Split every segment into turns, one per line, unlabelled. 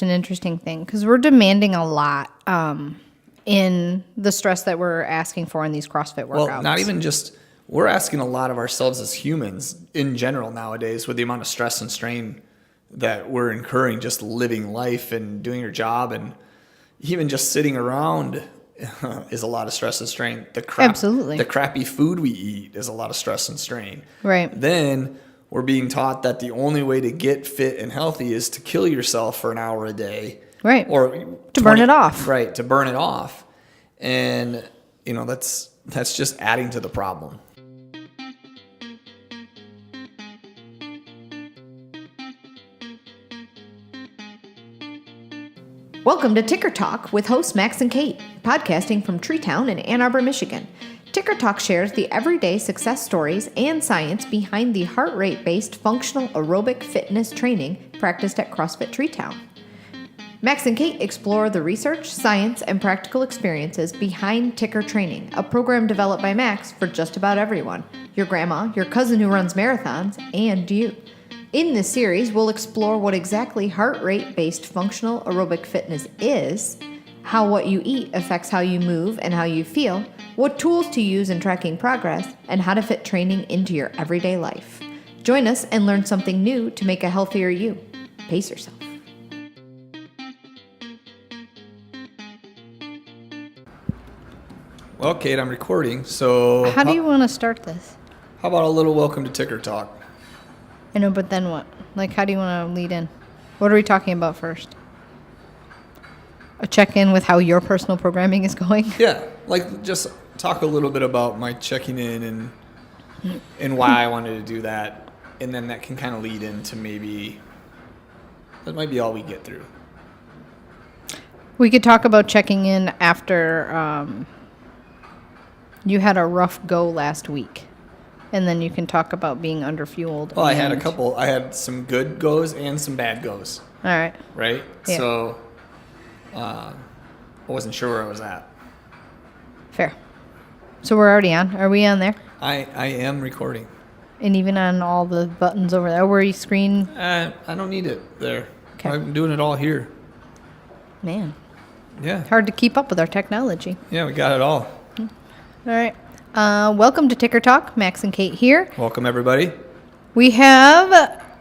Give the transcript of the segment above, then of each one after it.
just an interesting thing because we're demanding a lot in the stress that we're asking for in these CrossFit workouts.
Well, not even just, we're asking a lot of ourselves as humans in general nowadays with the amount of stress and strain that we're incurring just living life and doing your job, and even just sitting around is a lot of stress and strain.
Absolutely.
The crappy food we eat is a lot of stress and strain.
Right.
Then we're being taught that the only way to get fit and healthy is to kill yourself for an hour a day.
Right.
Or
to burn it off.
Right, to burn it off. And, that's just adding to the problem.
Welcome to Ticker Talk with hosts Max and Kate, podcasting from TreeTown in Ann Arbor, Michigan. Ticker Talk shares the everyday success stories and science behind the heart rate-based functional aerobic fitness training practiced at CrossFit TreeTown. Max and Kate explore the research, science, and practical experiences behind Ticker Training, a program developed by Max for just about everyone, your grandma, your cousin who runs marathons, and you. In this series, we'll explore what exactly heart rate-based functional aerobic fitness is, how what you eat affects how you move and how you feel, what tools to use in tracking progress, and how to fit training into your everyday life. Join us and learn something new to make a healthier you. Pace yourself.
Well, Kate, I'm recording, so...
How do you want to start this?
How about a little welcome to Ticker Talk?
I know, but then what? Like, how do you want to lead in? What are we talking about first? A check-in with how your personal programming is going?
Yeah, like just talk a little bit about my checking in and why I wanted to do that. And then that can kind of lead into maybe, that might be all we get through.
We could talk about checking in after you had a rough go last week. And then you can talk about being underfueled.
Well, I had a couple. I had some good goes and some bad goes.
All right.
Right?
Yeah.
So I wasn't sure where I was at.
Fair. So we're already on. Are we on there?
I am recording.
And even on all the buttons over there where you screen?
I don't need it there.
Okay.
I'm doing it all here.
Man.
Yeah.
Hard to keep up with our technology.
Yeah, we got it all.
All right. Welcome to Ticker Talk. Max and Kate here.
Welcome, everybody.
We have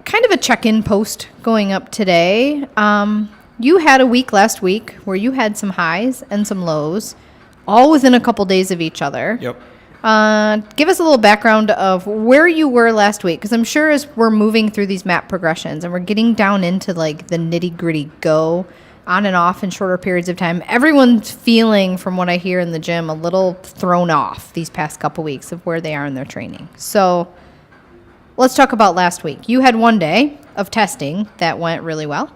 kind of a check-in post going up today. You had a week last week where you had some highs and some lows, all within a couple days of each other.
Yep.
Give us a little background of where you were last week, because I'm sure as we're moving through these map progressions and we're getting down into like the nitty-gritty go on and off in shorter periods of time, everyone's feeling, from what I hear in the gym, a little thrown off these past couple weeks of where they are in their training. So let's talk about last week. You had one day of testing that went really well.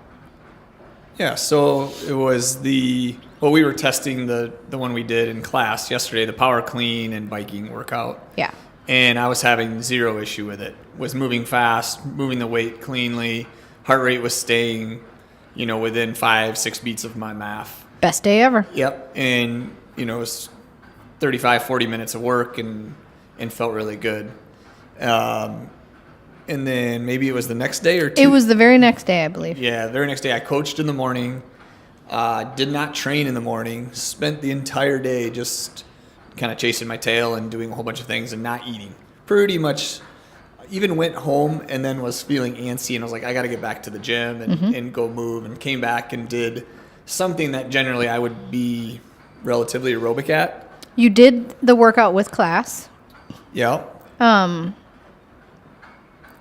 Yeah, so it was we were testing the one we did in class yesterday, the power clean and biking workout.
Yeah.
And I was having zero issue with it. Was moving fast, moving the weight cleanly. Heart rate was staying, within 5-6 beats of my math.
Best day ever.
Yep. And, it was 35-40 minutes of work and felt really good. And then maybe it was the next day or two.
It was the very next day, I believe.
Yeah, the very next day. I coached in the morning, did not train in the morning, spent the entire day just kind of chasing my tail and doing a whole bunch of things and not eating. Pretty much even went home and then was feeling antsy and I was like, I got to get back to the gym and go move, and came back and did something that generally I would be relatively aerobic at.
You did the workout with class.
Yeah.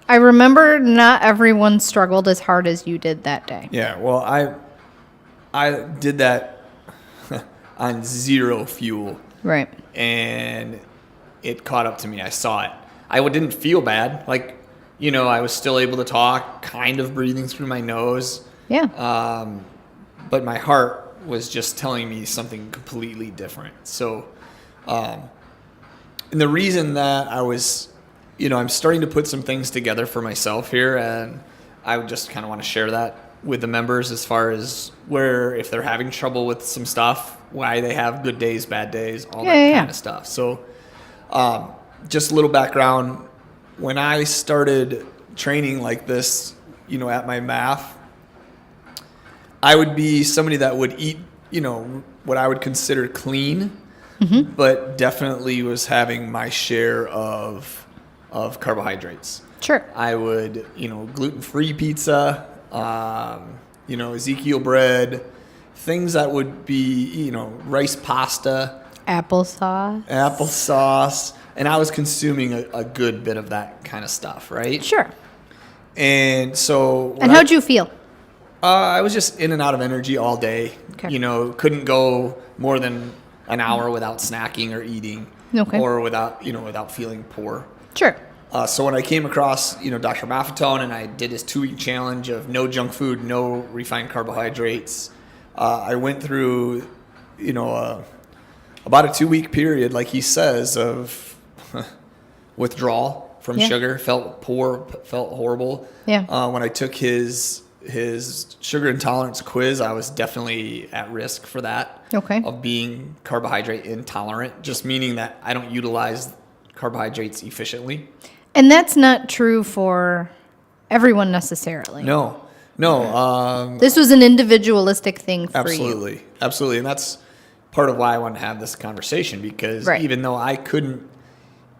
I remember not everyone struggled as hard as you did that day.
Yeah, well, I did that on zero fuel.
Right.
And it caught up to me. I saw it. I didn't feel bad. Like, I was still able to talk, kind of breathing through my nose.
Yeah.
But my heart was just telling me something completely different. So, and the reason that I was, I'm starting to put some things together for myself here, and I would just kind of want to share that with the members as far as where, if they're having trouble with some stuff, why they have good days, bad days, all that kind of stuff. So, just a little background. When I started training like this, at my math, I would be somebody that would eat, what I would consider clean, but definitely was having my share of carbohydrates.
Sure.
I would, gluten-free pizza, Ezekiel bread, things that would be, rice pasta, applesauce, and I was consuming a good bit of that kind of stuff, right?
Sure.
And so...
And how'd you feel?
I was just in and out of energy all day.
Okay.
Couldn't go more than an hour without snacking or eating, or without feeling poor.
Sure.
So when I came across, Dr. Maffetone, and I did his 2-week challenge of no junk food, no refined carbohydrates, I went through, about a 2-week period, like he says, of withdrawal from sugar. Felt poor, felt horrible.
Yeah.
When I took his sugar intolerance quiz, I was definitely at risk for that.
Okay.
Of being carbohydrate intolerant, just meaning that I don't utilize carbohydrates efficiently.
And that's not true for everyone necessarily.
No.
This was an individualistic thing for
Absolutely.
you.
Absolutely. And that's part of why I wanted to have this conversation, because even though I couldn't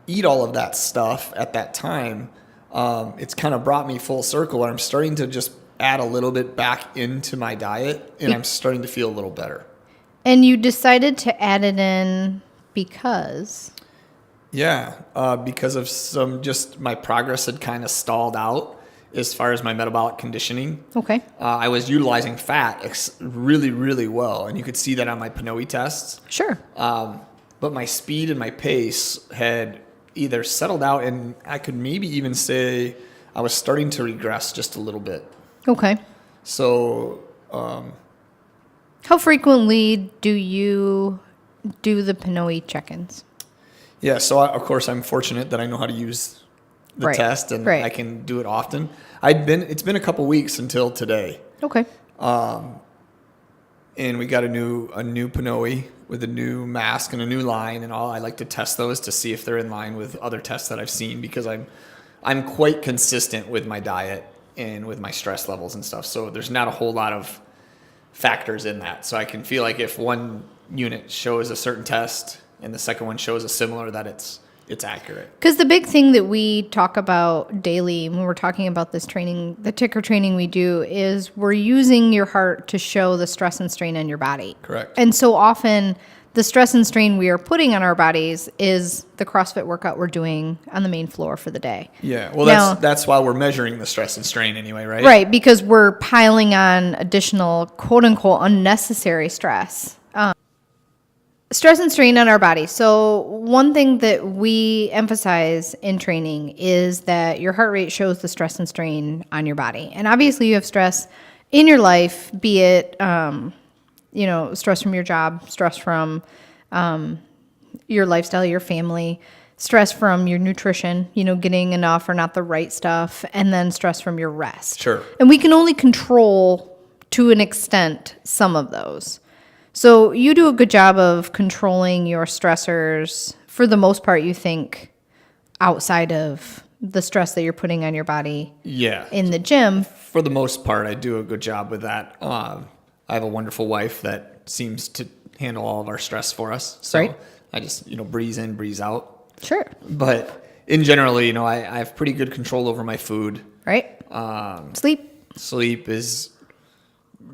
eat all of that stuff at that time, it's kind of brought me full circle, where I'm starting to just add a little bit back into my diet, and I'm starting to feel a little better.
And you decided to add it in because...
Yeah, because of my progress had kind of stalled out as far as my metabolic conditioning.
Okay.
I was utilizing fat really, really well, and you could see that on my PNOE tests.
Sure.
But my speed and my pace had either settled out, and I could maybe even say I was starting to regress just a little bit.
Okay.
So...
how frequently do you do the PNOE check-ins?
Yeah, so of course I'm fortunate that I know how to use the test, and I can do it often. It's been a couple weeks until today.
Okay.
And we got a new PNOE with a new mask and a new line and all. I like to test those to see if they're in line with other tests that I've seen, because I'm quite consistent with my diet and with my stress levels and stuff. So there's not a whole lot of factors in that. So I can feel like if one unit shows a certain test and the second one shows a similar, that it's accurate.
Because the big thing that we talk about daily when we're talking about this training, the ticker training we do, is we're using your heart to show the stress and strain on your body.
Correct.
And so often the stress and strain we are putting on our bodies is the CrossFit workout we're doing on the main floor for the day.
Yeah, well, that's why we're measuring the stress and strain anyway, right?
Right, because we're piling on additional quote-unquote unnecessary stress. Stress and strain on our body. So one thing that we emphasize in training is that your heart rate shows the stress and strain on your body. And obviously you have stress in your life, be it, stress from your job, stress from your lifestyle, your family, stress from your nutrition, getting enough or not the right stuff, and then stress from your rest.
Sure.
And we can only control, to an extent, some of those. So you do a good job of controlling your stressors, for the most part, you think, outside of the stress that you're putting on your body in the gym.
For the most part, I do a good job with that. I have a wonderful wife that seems to handle all of our stress for us. So I just, breeze in, breeze out.
Sure.
But in general, I have pretty good control over my food.
Right.
Sleep is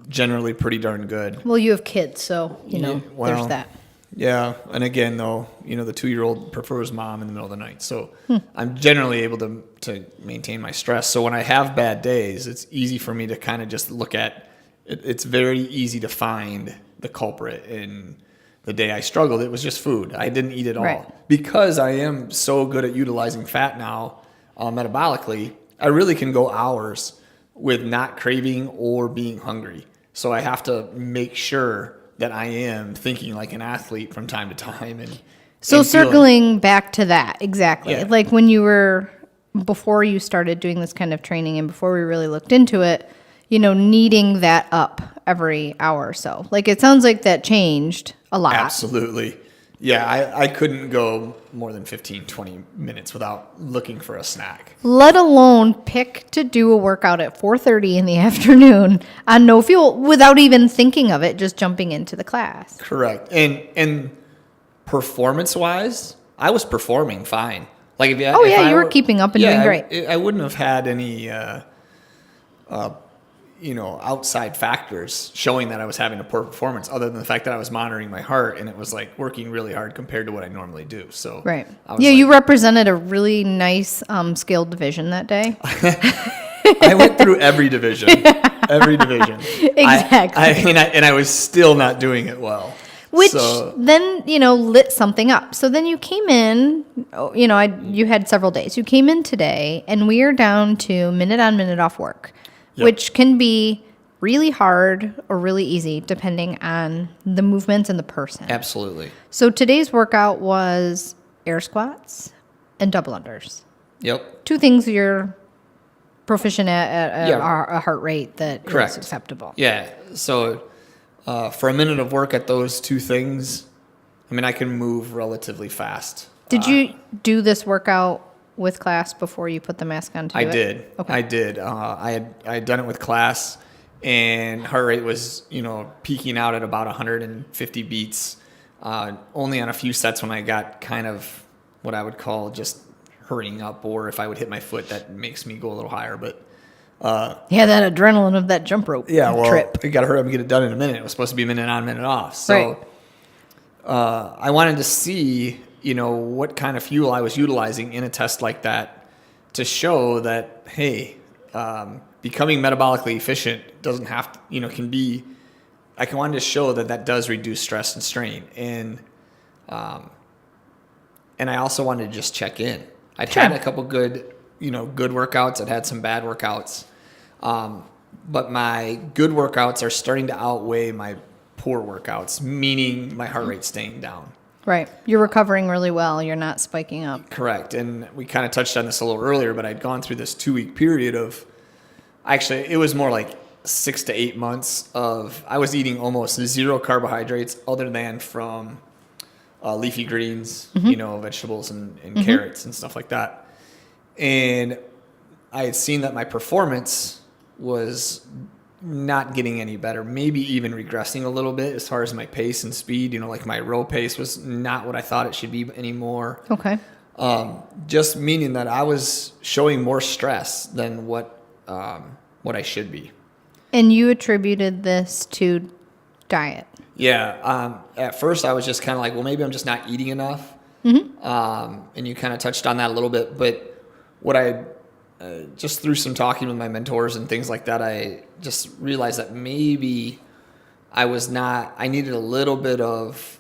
generally pretty darn good.
Well, you have kids, so, there's that.
Yeah. And again, though, the 2-year-old prefers mom in the middle of the night. So I'm generally able to maintain my stress. So when I have bad days, it's easy for me to kind of just look at it. It's very easy to find the culprit. In the day I struggled, it was just food. I didn't eat at all.
Right.
Because I am so good at utilizing fat now metabolically, I really can go hours with not craving or being hungry. So I have to make sure that I am thinking like an athlete from time to time.
So circling back to that, exactly.
Yeah.
Like before you started doing this kind of training and before we really looked into it, needing that up every hour or so. Like it sounds like that changed a lot.
Absolutely. Yeah, I couldn't go more than 15, 20 minutes without looking for a snack.
Let alone pick to do a workout at 4:30 in the afternoon on no fuel without even thinking of it, just jumping into the class.
Correct. And performance-wise, I was performing fine. Like if
You were keeping up and doing great.
I wouldn't have had any outside factors showing that I was having a poor performance, other than the fact that I was monitoring my heart and it was like working really hard compared to what I normally do. So
Right. Yeah, you represented a really nice scaled division that day.
I went through every division. Every division.
Exactly.
I was still not doing it well.
Which then, lit something up. So then you came in, you had several days. You came in today, and we are down to minute on, minute off work, which can be really hard or really easy depending on the movements and the person.
Absolutely.
So today's workout was air squats and double unders.
Yep.
Two things you're proficient at a heart rate that
Correct.
is acceptable.
Yeah. So for a minute of work at those two things, I can move relatively fast.
Did you do this workout with class before you put the mask on?
I did. Okay. I did. I had done it with class, and heart rate was peaking out at about 150 beats. Only on a few sets when I got kind of what I would call just hurrying up, or if I would hit my foot, that makes me go a little higher. But
that adrenaline of that jump rope trip.
You got to hurry up and get it done in a minute. It was supposed to be minute on, minute off. So I wanted to see, what kind of fuel I was utilizing in a test like that to show that, hey, becoming metabolically efficient doesn't have to, can be, I wanted to show that does reduce stress and strain. And I also wanted to just check in. I'd had a couple good workouts. I'd had some bad workouts. But my good workouts are starting to outweigh my poor workouts, meaning my heart rate staying down.
Right. You're recovering really well. You're not spiking up.
Correct. And we kind of touched on this a little earlier, but I'd gone through this 2-week period of, actually, it was more like 6 to 8 months of, I was eating almost zero carbohydrates other than from leafy greens, vegetables and carrots and stuff like that. And I had seen that my performance was not getting any better, maybe even regressing a little bit as far as my pace and speed. Like my row pace was not what I thought it should be anymore.
Okay.
Just meaning that I was showing more stress than what I should be.
And you attributed this to diet.
Yeah. At first I was just kind of like, well, maybe I'm just not eating enough. And you kind of touched on that a little bit, but what I just through some talking with my mentors and things like that, I just realized that maybe I needed a little bit of,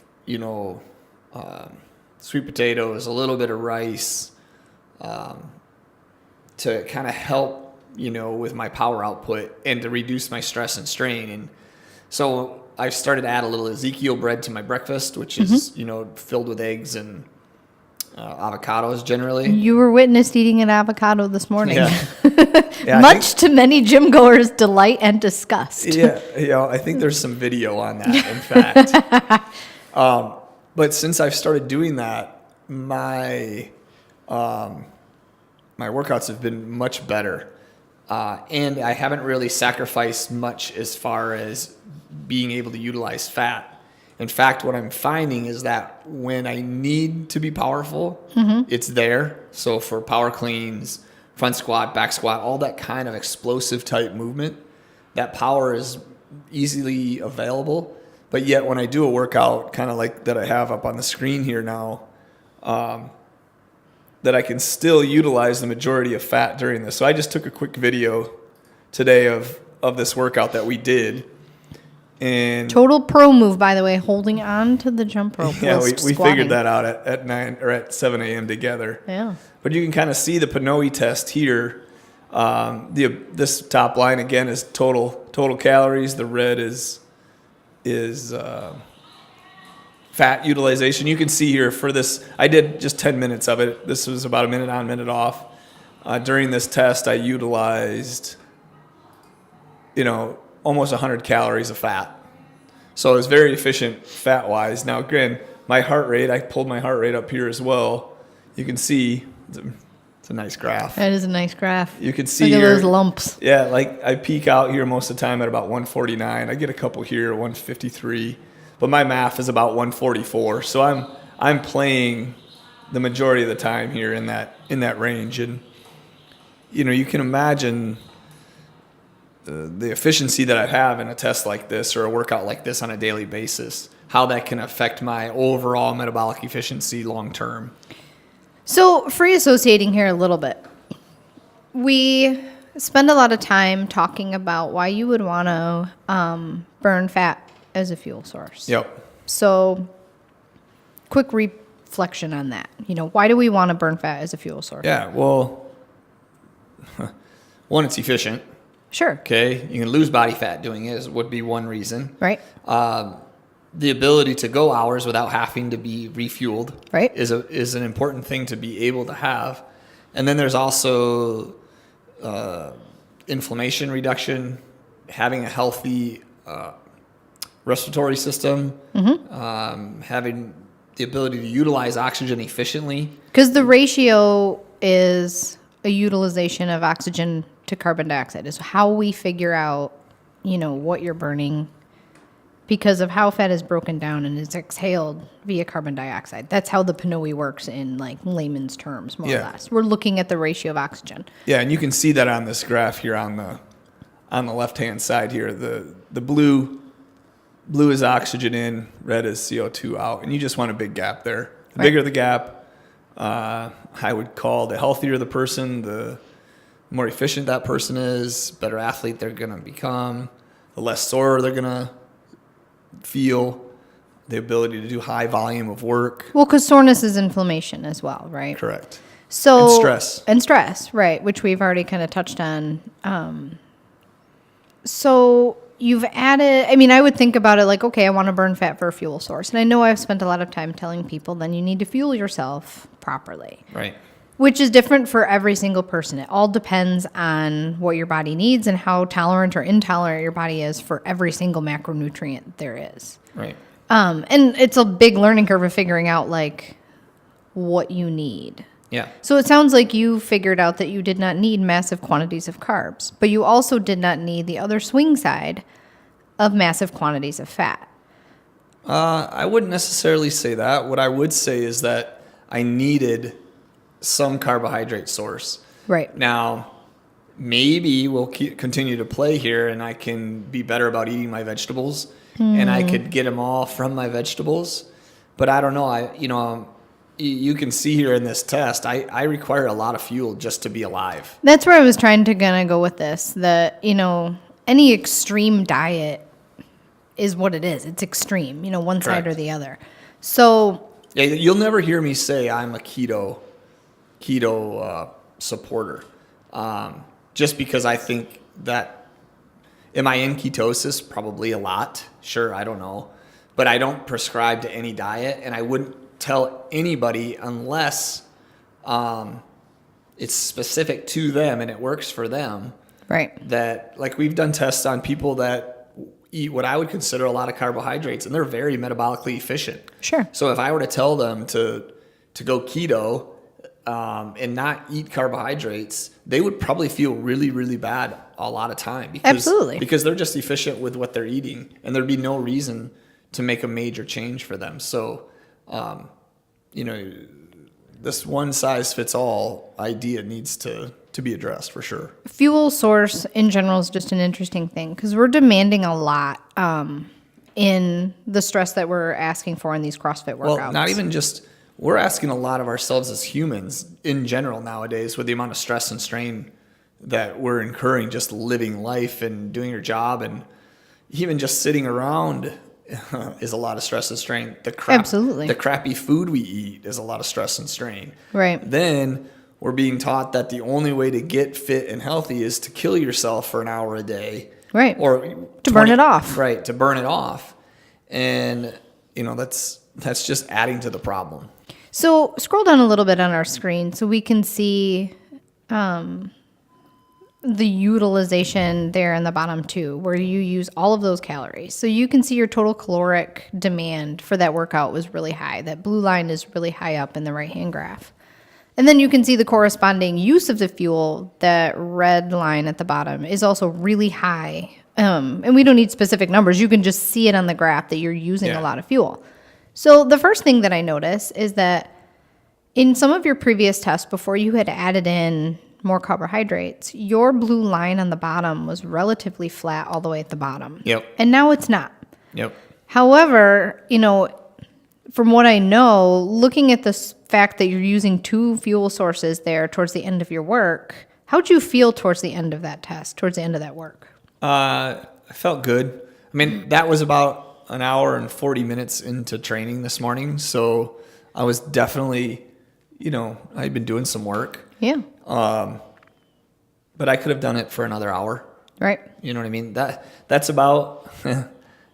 sweet potatoes, a little bit of rice, to kind of help, with my power output and to reduce my stress and strain. And so I started to add a little Ezekiel bread to my breakfast, which is, filled with eggs and avocados generally.
You were witnessed eating an avocado this morning.
Yeah.
Much to many gym goers' delight and disgust.
Yeah, I think there's some video on that, in fact. But since I've started doing that, my workouts have been much better. And I haven't really sacrificed much as far as being able to utilize fat. In fact, what I'm finding is that when I need to be powerful, it's there. So for power cleans, front squat, back squat, all that kind of explosive type movement, that power is easily available. But yet when I do a workout, kind of like that I have up on the screen here now, that I can still utilize the majority of fat during this. So I just took a quick video today of this workout that we did. And
total pro move, by the way, holding on to the jump rope.
Yeah, we figured that out at 9 or at 7 a.m. together.
Yeah.
But you can kind of see the PNOE test here. This top line again is total calories. The red is fat utilization. You can see here for this, I did just 10 minutes of it. This was about a minute on, minute off. During this test, I utilized, almost 100 calories of fat. So it was very efficient fat-wise. Now, again, my heart rate, I pulled my heart rate up here as well. You can see it's a nice graph.
That is a nice graph.
You can see
look at
here,
those lumps.
Yeah, like I peak out here most of the time at about 149. I get a couple here, 153, but my math is about 144. So I'm playing the majority of the time here in that range, and you can imagine the efficiency that I have in a test like this or a workout like this on a daily basis, how that can affect my overall metabolic efficiency long term.
So, free associating here a little bit. We spend a lot of time talking about why you would want to burn fat as a fuel source.
Yep.
So, quick reflection on that. Why do we want to burn fat as a fuel source?
Yeah, well, one, it's efficient.
Sure.
Okay, you can lose body fat doing it would be one reason.
Right.
The ability to go hours without having to be refueled,
right,
is an important thing to be able to have. And then there's also inflammation reduction, having a healthy respiratory system, having the ability to utilize oxygen efficiently.
Because the ratio is a utilization of oxygen to carbon dioxide is how we figure out, what you're burning because of how fat is broken down and is exhaled via carbon dioxide. That's how the PNOE works in layman's terms, more or less. We're looking at the ratio of oxygen.
Yeah, and you can see that on this graph here on the left-hand side here. The blue is oxygen in, red is CO2 out, and you just want a big gap there. The bigger the gap, I would call the healthier the person, the more efficient that person is, better athlete they're going to become, the less sore they're going to feel, the ability to do high volume of work.
Well, because soreness is inflammation as well, right?
Correct.
So
And stress,
right, which we've already kind of touched on. So you've added, I would think about it like, okay, I want to burn fat for a fuel source. And I know I've spent a lot of time telling people then you need to fuel yourself properly.
Right.
Which is different for every single person. It all depends on what your body needs and how tolerant or intolerant your body is for every single macronutrient there is.
Right.
And it's a big learning curve of figuring out what you need.
Yeah.
So it sounds like you figured out that you did not need massive quantities of carbs, but you also did not need the other swing side of massive quantities of fat.
I wouldn't necessarily say that. What I would say is that I needed some carbohydrate source.
Right.
Now, maybe we'll continue to play here and I can be better about eating my vegetables and I could get them all from my vegetables. But I don't know. You can see here in this test, I require a lot of fuel just to be alive.
That's where I was trying to kind of go with this, that, any extreme diet is what it is. It's extreme, one side or the other. So
yeah, you'll never hear me say I'm a keto supporter, just because I think that, am I in ketosis? Probably a lot. Sure, I don't know. But I don't prescribe to any diet, and I wouldn't tell anybody unless it's specific to them and it works for them.
Right.
That, we've done tests on people that eat what I would consider a lot of carbohydrates, and they're very metabolically efficient.
Sure.
So if I were to tell them to go keto and not eat carbohydrates, they would probably feel really, really bad a lot of time.
Absolutely.
Because they're just efficient with what they're eating, and there'd be no reason to make a major change for them. So, this one-size-fits-all idea needs to be addressed for sure.
Fuel source in general is just an interesting thing because we're demanding a lot in the stress that we're asking for in these CrossFit workouts.
Well, not even just, we're asking a lot of ourselves as humans in general nowadays with the amount of stress and strain that we're incurring just living life and doing your job, and even just sitting around is a lot of stress and strain.
Absolutely.
The crappy food we eat is a lot of stress and strain.
Right.
Then we're being taught that the only way to get fit and healthy is to kill yourself for an hour a day.
Right.
Or
to burn it off.
Right, to burn it off. And, that's just adding to the problem.
So scroll down a little bit on our screen so we can see the utilization there in the bottom two, where you use all of those calories. So you can see your total caloric demand for that workout was really high. That blue line is really high up in the right-hand graph. And then you can see the corresponding use of the fuel. That red line at the bottom is also really high. And we don't need specific numbers. You can just see it on the graph that you're using a lot of fuel. So the first thing that I notice is that in some of your previous tests, before you had added in more carbohydrates, your blue line on the bottom was relatively flat all the way at the bottom.
Yep.
And now it's not.
Yep.
However, from what I know, looking at the fact that you're using 2 fuel sources there towards the end of your work, how'd you feel towards the end of that test, towards the end of that work?
I felt good. I mean, that was about an hour and 40 minutes into training this morning. So I was definitely, I'd been doing some work.
Yeah.
But I could have done it for another hour.
Right.
You know what I mean? That's about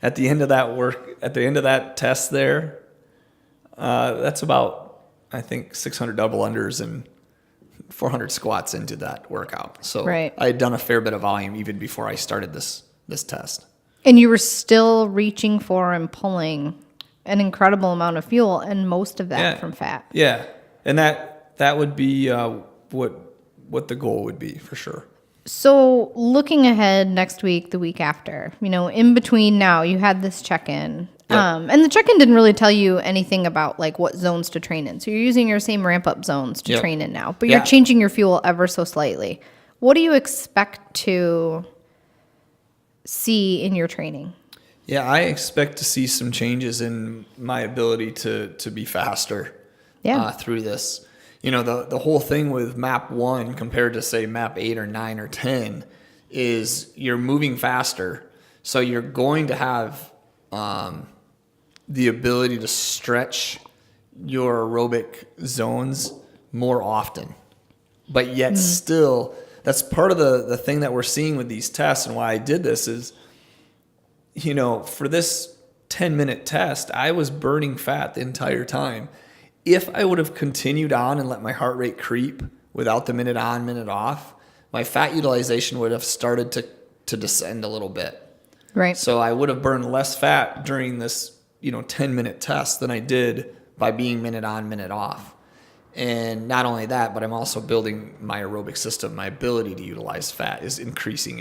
at the end of that work, at the end of that test there, that's about, I think, 600 double unders and 400 squats into that workout. So
right.
I had done a fair bit of volume even before I started this test.
And you were still reaching for and pulling an incredible amount of fuel, and most of that from fat.
Yeah. And that would be what the goal would be for sure.
So looking ahead next week, the week after, in between now, you had this check-in.
Yep.
And the check-in didn't really tell you anything about like what zones to train in. So you're using your same ramp-up zones to train in now, but you're changing your fuel ever so slightly. What do you expect to see in your training?
Yeah, I expect to see some changes in my ability to be faster through this. The whole thing with map 1 compared to, say, map 8 or 9 or 10 is you're moving faster. So you're going to have the ability to stretch your aerobic zones more often. But yet still, that's part of the thing that we're seeing with these tests, and why I did this is, for this 10-minute test, I was burning fat the entire time. If I would have continued on and let my heart rate creep without the minute on, minute off, my fat utilization would have started to descend a little bit.
Right.
So I would have burned less fat during this, 10-minute test than I did by being minute on, minute off. And not only that, but I'm also building my aerobic system. My ability to utilize fat is increasing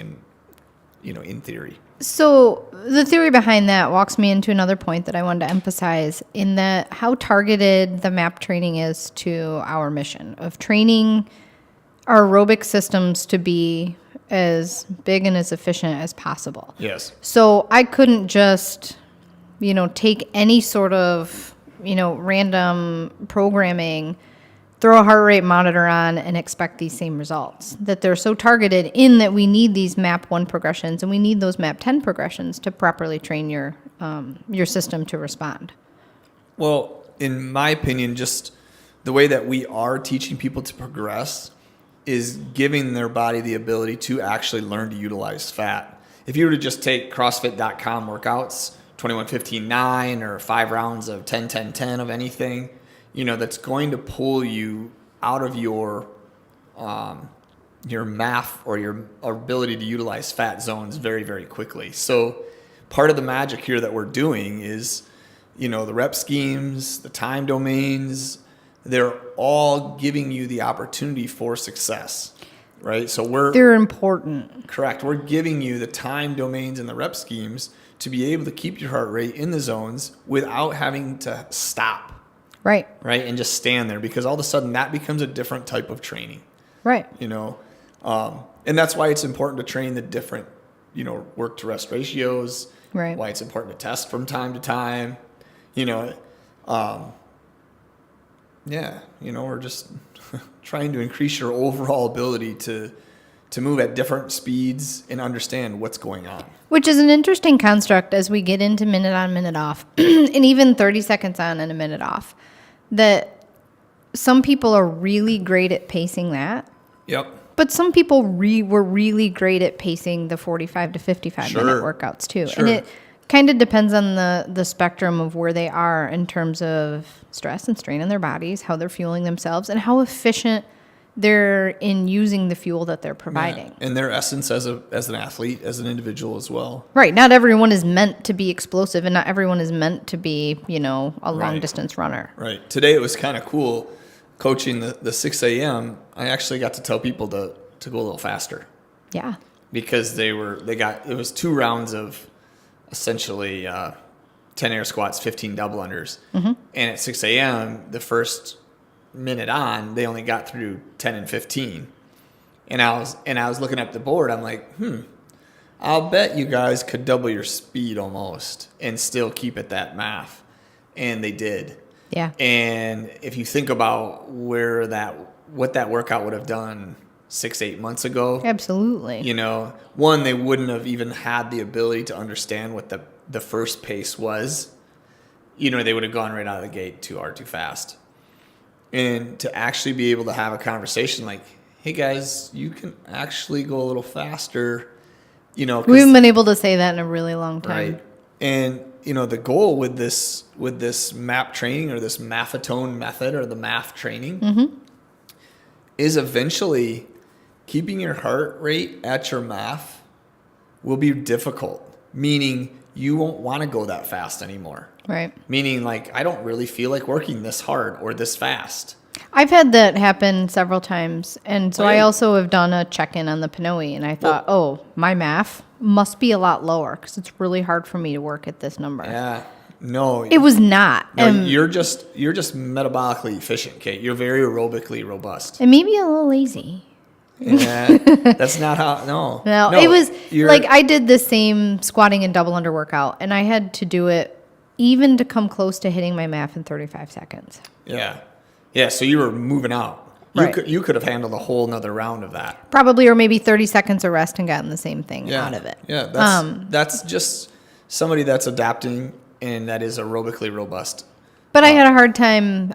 in theory.
So the theory behind that walks me into another point that I wanted to emphasize, in that how targeted the MAP training is to our mission of training our aerobic systems to be as big and as efficient as possible.
Yes.
So I couldn't just, take any sort of, random programming, throw a heart rate monitor on, and expect these same results. That they're so targeted in that we need these MAP 1 progressions and we need those MAP 10 progressions to properly train your system to respond.
Well, in my opinion, just the way that we are teaching people to progress is giving their body the ability to actually learn to utilize fat. If you were to just take CrossFit.com workouts, 21, 15, 9, or 5 rounds of 10, 10, 10 of anything, that's going to pull you out of your MAF or your ability to utilize fat zones very, very quickly. So part of the magic here that we're doing is, the rep schemes, the time domains, they're all giving you the opportunity for success, right? So
they're important.
Correct. We're giving you the time domains and the rep schemes to be able to keep your heart rate in the zones without having to stop.
Right.
Right. And just stand there, because all of a sudden that becomes a different type of training.
Right.
And that's why it's important to train the different, work to rest ratios.
Right.
Why it's important to test from time to time. We're just trying to increase your overall ability to move at different speeds and understand what's going on.
Which is an interesting construct as we get into minute on, minute off, and even 30 seconds on and a minute off, that some people are really great at pacing that.
Yep.
But some people were really great at pacing the 45 to 55 minute workouts too.
Sure.
And it kind of depends on the spectrum of where they are in terms of stress and strain in their bodies, how they're fueling themselves, and how efficient they're in using the fuel that they're providing.
Yeah. And their essence as an athlete, as an individual as well.
Right. Not everyone is meant to be explosive, and not everyone is meant to be, a long distance runner.
Right. Today it was kind of cool coaching the 6 a.m. I actually got to tell people to go a little faster.
Yeah.
Because it was 2 rounds of essentially 10 air squats, 15 double unders. Mm-hmm. And at 6 a.m., the first minute on, they only got through 10 and 15. And I was looking at the board. I'm like, I'll bet you guys could double your speed almost and still keep it that math. And they did.
Yeah.
And if you think about what that workout would have done 6-8 months ago.
Absolutely.
One, they wouldn't have even had the ability to understand what the first pace was. They would have gone right out of the gate too hard, too fast. And to actually be able to have a conversation like, hey guys, you can actually go a little faster, we
haven't been able to say that in a really long time.
Right. And, the goal with this MAP training or this maffetone method or the MAF training is eventually keeping your heart rate at your MAF will be difficult, meaning you won't want to go that fast anymore.
Right.
Meaning, like, I don't really feel like working this hard or this fast.
I've had that happen several times. And so I also have done a check-in on the PNOE, and I thought, my MAF must be a lot lower because it's really hard for me to work at this number.
Yeah. No.
It was not.
No, you're just metabolically efficient, Kate. You're very aerobically robust.
And maybe a little lazy.
Yeah, that's not how. No,
it was like I did the same squatting and double under workout, and I had to do it even to come close to hitting my MAF in 35 seconds.
Yeah. So you were moving out. You could have handled a whole nother round of that.
Probably, or maybe 30 seconds of rest and gotten the same thing out of it.
Yeah, that's just somebody that's adapting and that is aerobically robust.
But I had a hard time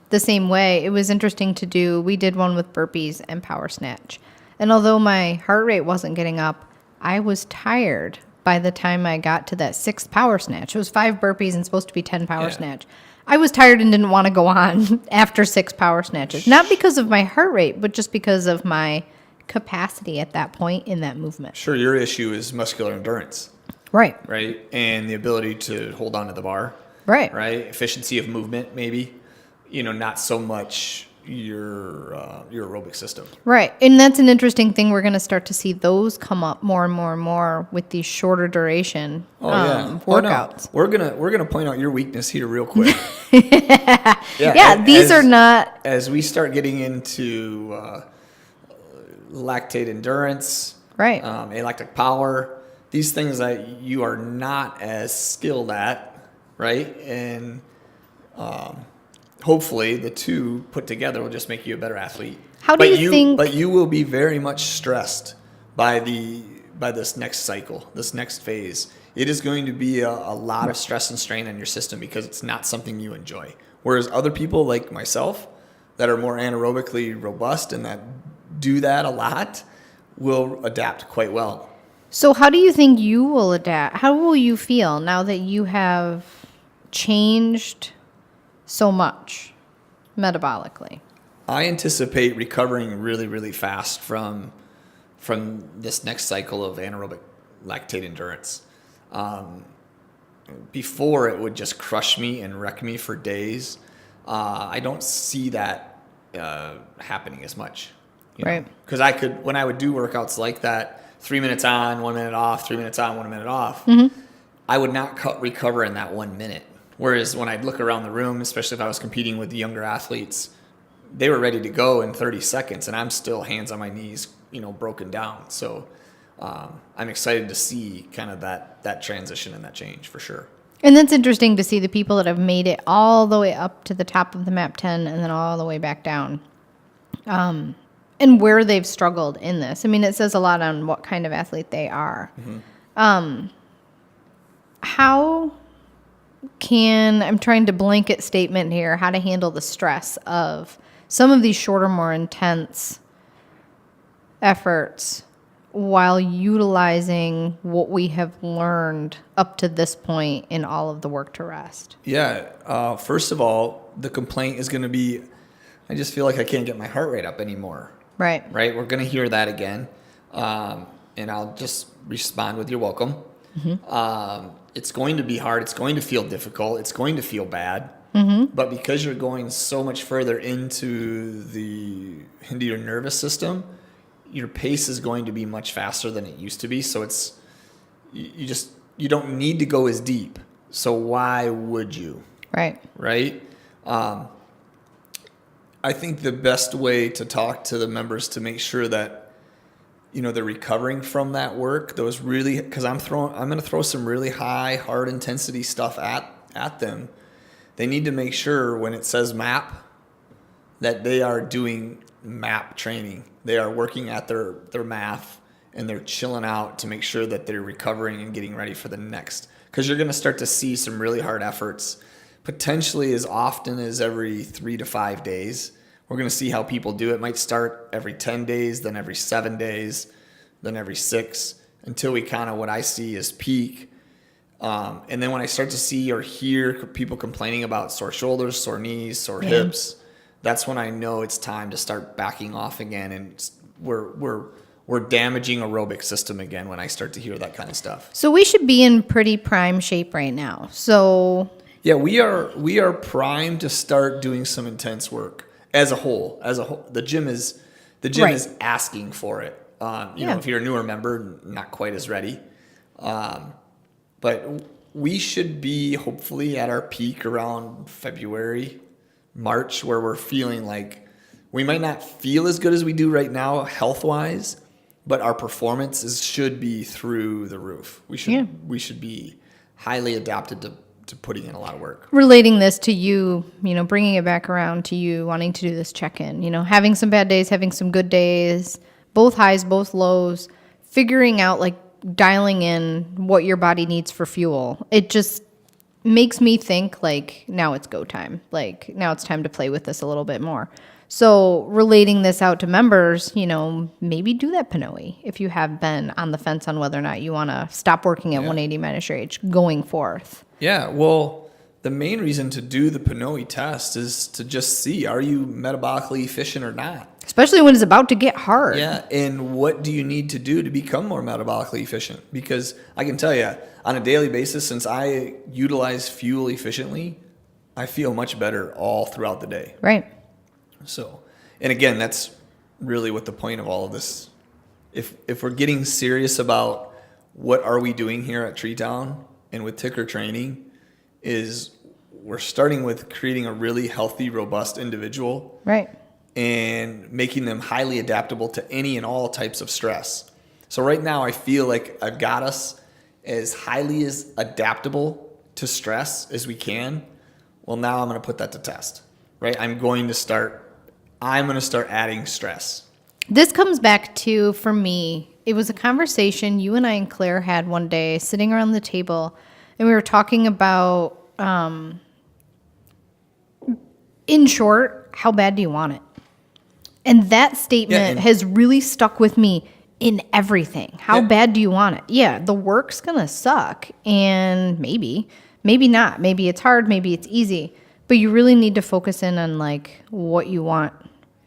the same way. It was interesting to do. We did one with burpees and power snatch. And although my heart rate wasn't getting up, I was tired by the time I got to that 6th power snatch. It was 5 burpees and supposed to be 10 power snatch. I was tired and didn't want to go on after 6 power snatches. Not because of my heart rate, but just because of my capacity at that point in that movement.
Sure, your issue is muscular endurance.
Right.
Right? And the ability to hold on to the bar.
Right.
Efficiency of movement, maybe. Not so much your aerobic system. Right.
And that's an interesting thing. We're going to start to see those come up more and more and more with these shorter duration workouts.
We're gonna point out your weakness here real quick.
These are not.
As we start getting into lactate endurance,
right?
Alactic power, these things that you are not as skilled at, right? And hopefully the two put together will just make you a better athlete.
How do you think?
But you will be very much stressed by this next cycle, this next phase. It is going to be a lot of stress and strain on your system because it's not something you enjoy. Whereas other people like myself that are more anaerobically robust and that do that a lot will adapt quite well.
So how do you think you will adapt? How will you feel now that you have changed so much metabolically?
I anticipate recovering really, really fast from this next cycle of anaerobic lactate endurance. Before it would just crush me and wreck me for days. I don't see that happening as much.
Right.
Because when I would do workouts like that, 3 minutes on, 1 minute off, 3 minutes on, 1 minute off, I would not recover in that 1 minute. Whereas when I'd look around the room, especially if I was competing with the younger athletes, they were ready to go in 30 seconds, and I'm still hands on my knees, broken down. So I'm excited to see kind of that transition and that change for sure.
And that's interesting to see the people that have made it all the way up to the top of the MAP 10 and then all the way back down. And where they've struggled in this. I mean, it says a lot on what kind of athlete they are. Mm-hmm. I'm trying to blanket statement here, how to handle the stress of some of these shorter, more intense efforts while utilizing what we have learned up to this point in all of the work to rest.
Yeah. First of all, the complaint is going to be, I just feel like I can't get my heart rate up anymore.
Right.
Right? We're going to hear that again. And I'll just respond with, you're welcome. It's going to be hard. It's going to feel difficult. It's going to feel bad. But because you're going so much further into your nervous system, your pace is going to be much faster than it used to be. So you don't need to go as deep. So why would you?
Right.
Right? I think the best way to talk to the members to make sure that, they're recovering from that work, because I'm going to throw some really high, hard intensity stuff at them. They need to make sure when it says MAP that they are doing MAP training. They are working at their math and they're chilling out to make sure that they're recovering and getting ready for the next. Because you're going to start to see some really hard efforts, potentially as often as every 3 to 5 days. We're going to see how people do it. It might start every 10 days, then every 7 days, then every 6, until we kind of, what I see is peak. And then when I start to see or hear people complaining about sore shoulders, sore knees, sore hips, that's when I know it's time to start backing off again. And we're damaging aerobic system again when I start to hear that kind of stuff.
So we should be in pretty prime shape right now. So
yeah, we are primed to start doing some intense work as a whole. The gym is asking for it. If you're a newer member, not quite as ready. But we should be hopefully at our peak around February, March, where we're feeling like we might not feel as good as we do right now health-wise, but our performances should be through the roof. We should be highly adapted to putting in a lot of work.
Relating this to you, bringing it back around to you wanting to do this check-in, having some bad days, having some good days, both highs, both lows, figuring out dialing in what your body needs for fuel. It just makes me think now it's go time. Now it's time to play with this a little bit more. So relating this out to members, maybe do that PNOE if you have been on the fence on whether or not you want to stop working at 180 minus your age going forth.
Yeah, well, the main reason to do the PNOE test is to just see, are you metabolically efficient or not?
Especially when it's about to get hard.
Yeah, and what do you need to do to become more metabolically efficient? Because I can tell you, on a daily basis, since I utilize fuel efficiently, I feel much better all throughout the day.
Right.
So, and again, that's really what the point of all of this. If we're getting serious about what are we doing here at TreeTown and with ticker training, is we're starting with creating a really healthy, robust individual.
Right.
And making them highly adaptable to any and all types of stress. So right now I feel like I've got us as highly as adaptable to stress as we can. Well, now I'm going to put that to test, right? I'm going to start adding stress.
This comes back to, for me, it was a conversation you and I and Claire had one day sitting around the table, and we were talking about, in short, how bad do you want it? And that statement has really stuck with me in everything. How bad do you want it? Yeah, the work's going to suck, and maybe not. Maybe it's hard, maybe it's easy, but you really need to focus in on what you want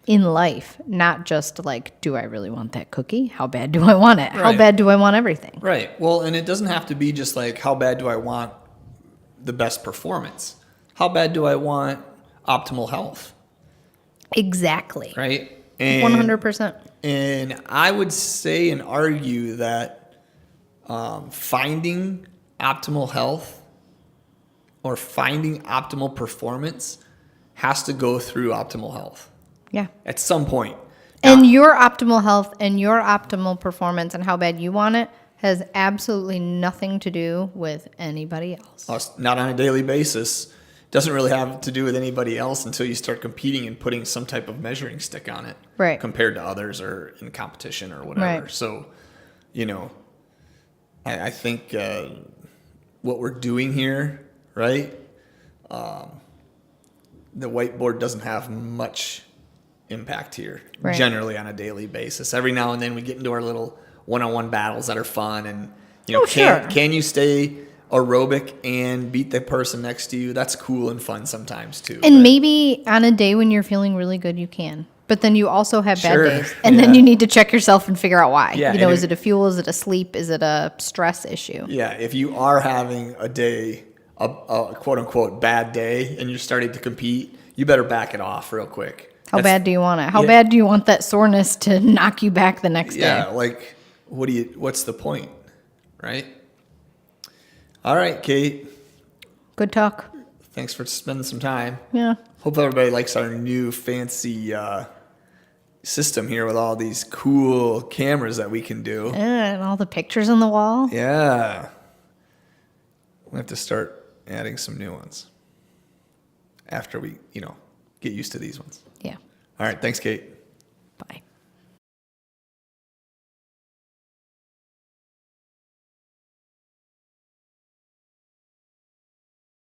in life, not just do I really want that cookie? How bad do I want it? Right. How bad do I want everything?
Right. Well, and it doesn't have to be just how bad do I want the best performance? How bad do I want optimal health?
Exactly.
Right?
100%.
And I would say and argue that finding optimal health or finding optimal performance has to go through optimal health.
Yeah.
At some point.
And your optimal health and your optimal performance and how bad you want it has absolutely nothing to do with anybody else.
Not on a daily basis. Doesn't really have to do with anybody else until you start competing and putting some type of measuring stick on it.
Right.
Compared to others or in competition or whatever.
Right.
So, I think what we're doing here, right? The whiteboard doesn't have much impact here,
right.
Generally on a daily basis. Every now and then we get into our little one-on-one battles that are fun, and
sure.
Can you stay aerobic and beat the person next to you, that's cool and fun sometimes too.
And maybe on a day when you're feeling really good, you can. But then you also have bad
Sure.
days. And then you need to check yourself and figure out why.
Yeah,
Is it a fuel? Is it a sleep? Is it a stress issue?
Yeah, if you are having a day, a quote unquote bad day, and you're starting to compete, you better back it off real quick.
How bad do you want it? How bad do you want that soreness to knock you back the next day?
Yeah, like what's the point, right? All right, Kate.
Good talk.
Thanks for spending some time.
Yeah.
Hope everybody likes our new fancy system here with all these cool cameras that we can do.
And all the pictures on the wall.
Yeah. We'll have to start adding some new ones after we, get used to these ones.
Yeah.
All right. Thanks, Kate.